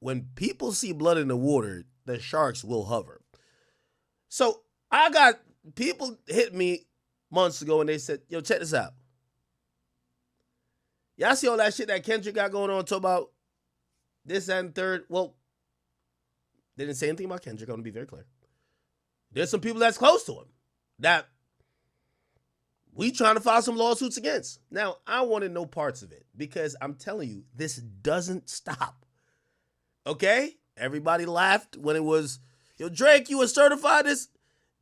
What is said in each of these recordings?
when people see blood in the water, the sharks will hover. So I got people hit me months ago and they said, yo, check this out. Y'all see all that shit that Kendrick got going on, talk about this and third? Well, they didn't say anything about Kendrick. I'm going to be very clear. There's some people that's close to him that we trying to file some lawsuits against. Now, I wanted no parts of it because I'm telling you, this doesn't stop. Okay? Everybody laughed when it was, yo, Drake, you a certified this?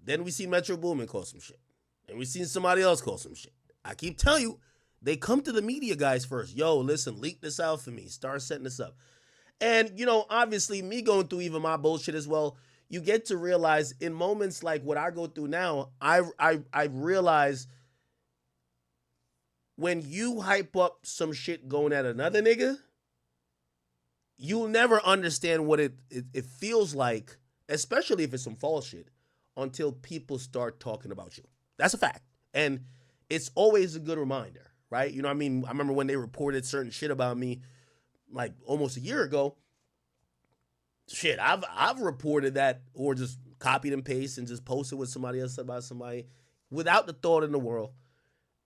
Then we see Metro Boomin call some shit. And we seen somebody else call some shit. I keep telling you, they come to the media guys first. Yo, listen, leak this out for me. Start setting this up. And, you know, obviously me going through even my bullshit as well, you get to realize in moments like what I go through now, I realize when you hype up some shit going at another nigga, you'll never understand what it feels like, especially if it's some false shit, until people start talking about you. That's a fact. And it's always a good reminder, right? You know what I mean? I remember when they reported certain shit about me like almost a year ago. Shit, I've reported that or just copied and pasted and just posted with somebody else about somebody without the thought in the world.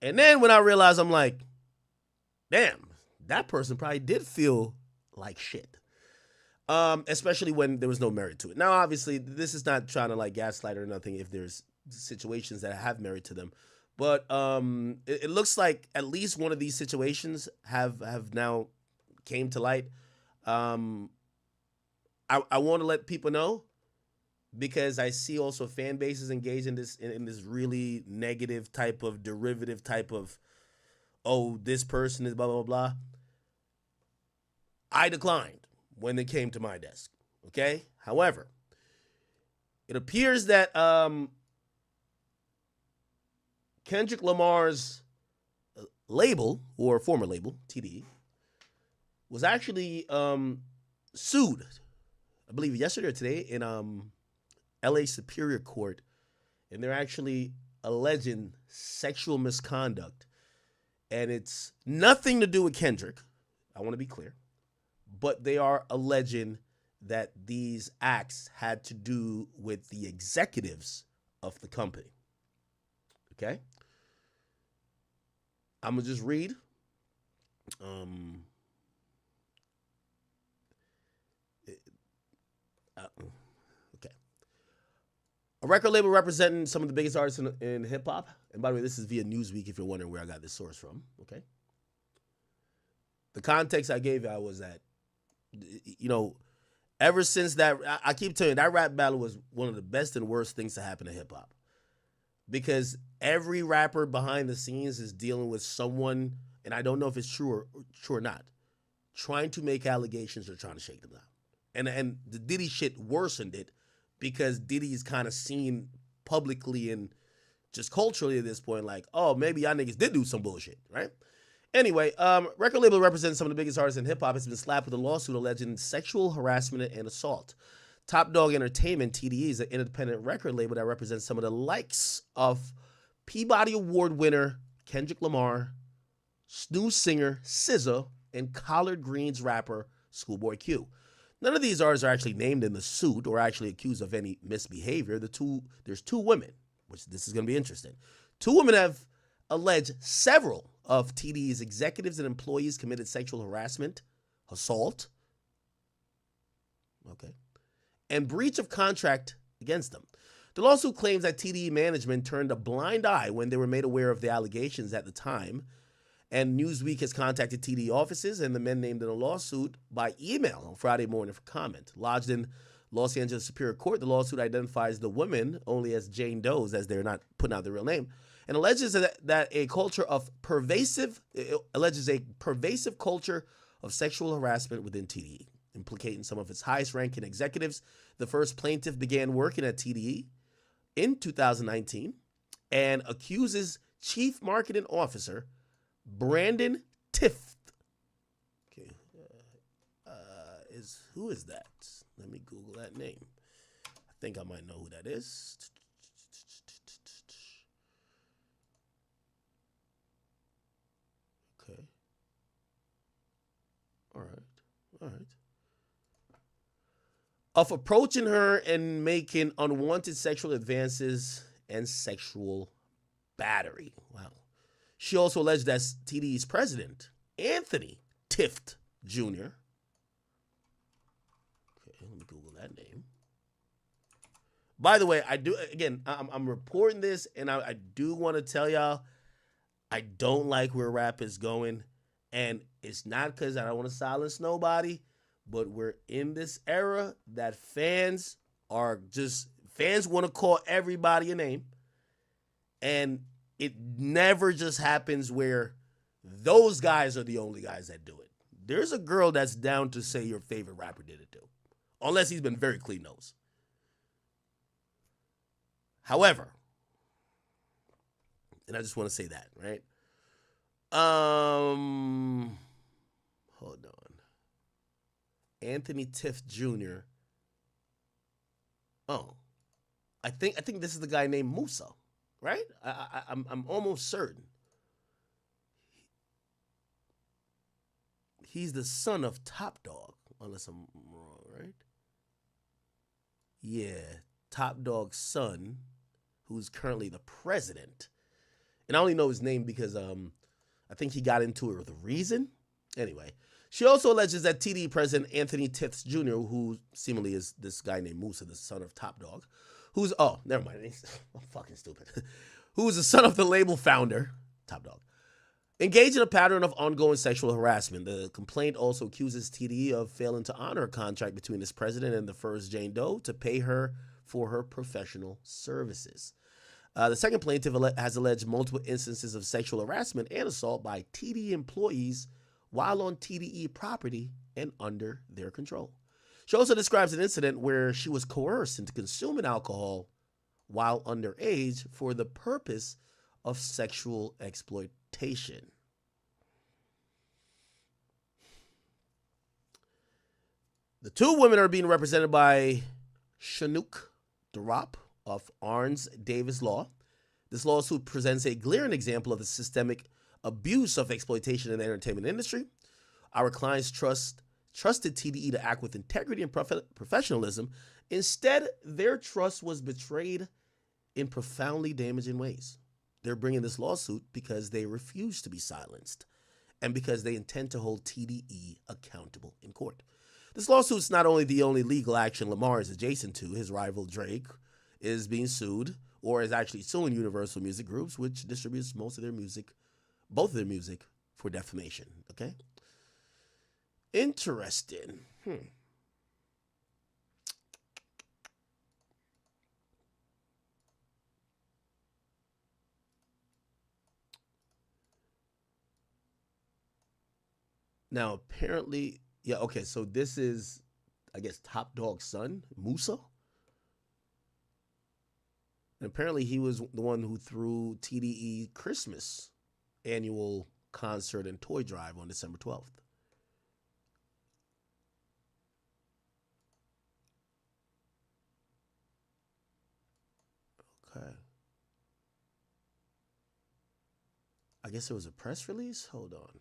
And then when I realized, I'm like, damn, that person probably did feel like shit. Especially when there was no merit to it. Now, obviously, this is not trying to like gaslight or nothing if there's situations that have merit to them. But it looks like at least one of these situations have now came to light. I want to let people know because I see also fan bases engaged in this really negative type of derivative type of, oh, this person is blah, blah, blah. I declined when it came to my desk, okay? However, it appears that Kendrick Lamar's label, or former label, TDE, was actually sued, I believe yesterday or today, in LA Superior Court, and they're actually alleging sexual misconduct. And it's nothing to do with Kendrick, I want to be clear, but they are alleging that these acts had to do with the executives of the company. Okay? I'm going to just read. Okay. A record label representing some of the biggest artists in hip-hop. And by the way, this is via Newsweek if you're wondering where I got this source from. Okay? The context I gave you was that, you know, ever since that, I keep telling you, that rap battle was one of the best and worst things to happen to hip-hop. Because every rapper behind the scenes is dealing with someone, and I don't know if it's true or not, trying to make allegations or trying to shake them down. And the Diddy shit worsened it because Diddy's kind of seen publicly and just culturally at this point like, oh, maybe y'all niggas did do some bullshit, right? Anyway, record label representing some of the biggest artists in hip-hop has been slapped with a lawsuit alleging sexual harassment and assault. Dawg Entertainment, TDE, is an independent record label that represents some of the likes of Peabody Award winner Kendrick Lamar, snooze singer SZA, and Collard Greens rapper Schoolboy Q. None of these artists are actually named in the suit or actually accused of any misbehavior. There's two women, which this is going to be interesting. Two women have alleged several of TDE's executives and employees committed sexual harassment, assault, and breach of contract against them. The lawsuit claims that TDE management turned a blind eye when they were made aware of the allegations at the time, and Newsweek has contacted TDE offices and the men named in the lawsuit by email on Friday morning for comment. Lodged in Los Angeles Superior Court, the lawsuit identifies the women only as Jane Does, as they're not putting out their real name, and alleges that a pervasive culture of sexual harassment within TDE, implicating some of its highest-ranking executives. The first plaintiff began working at TDE in 2019 and accuses Chief Marketing Officer Brandon Tift. Okay, who is that? Let me Google that name. I think I might know who that is. Okay. All right. of approaching her and making unwanted sexual advances and sexual battery. Wow. She also alleged that TDE's president, Anthony Tift Jr. Okay, let me Google that name. By the way, I'm reporting this, and I do want to tell y'all, I don't like where rap is going, and it's not because I don't want to silence nobody, but we're in this era that fans want to call everybody a name, and it never just happens where those guys are the only guys that do it. There's a girl that's down to say your favorite rapper did it too, unless he's been very clean nose. However, and I just want to say that, right? Hold on. Anthony Tift Jr. Oh, I think this is the guy named Musa, right? I'm almost certain. He's the son of Top Dawg, unless I'm wrong, right? Yeah, Top Dawg's son, who's currently the president. And I only know his name because I think he got into it with a reason. Anyway, she also alleges that TDE president Anthony Tift Jr., who seemingly is this guy named Musa, the son of Top Dawg, never mind, I'm fucking stupid, who is the son of the label founder, Top Dawg, engaged in a pattern of ongoing sexual harassment. The complaint also accuses TDE of failing to honor a contract between its president and the first Jane Doe to pay her for her professional services. The second plaintiff has alleged multiple instances of sexual harassment and assault by TDE employees while on TDE property and under their control. She also describes an incident where she was coerced into consuming alcohol while underage for the purpose of sexual exploitation. The two women are being represented by Chinook Durop of Arns Davis Law. This lawsuit presents a glaring example of the systemic abuse of exploitation in the entertainment industry. Our clients trusted TDE to act with integrity and professionalism. Instead, their trust was betrayed in profoundly damaging ways. They're bringing this lawsuit because they refuse to be silenced and because they intend to hold TDE accountable in court. This lawsuit is not only the only legal action Lamar is adjacent to. His rival Drake is being sued, or is actually suing Universal Music Groups, which distributes both of their music, for defamation. Okay? Interesting. Now, apparently, okay, so this is, I guess, Top Dawg's son, Musa. And apparently he was the one who threw TDE Christmas annual concert and toy drive on December 12th. Okay. I guess it was a press release? Hold on.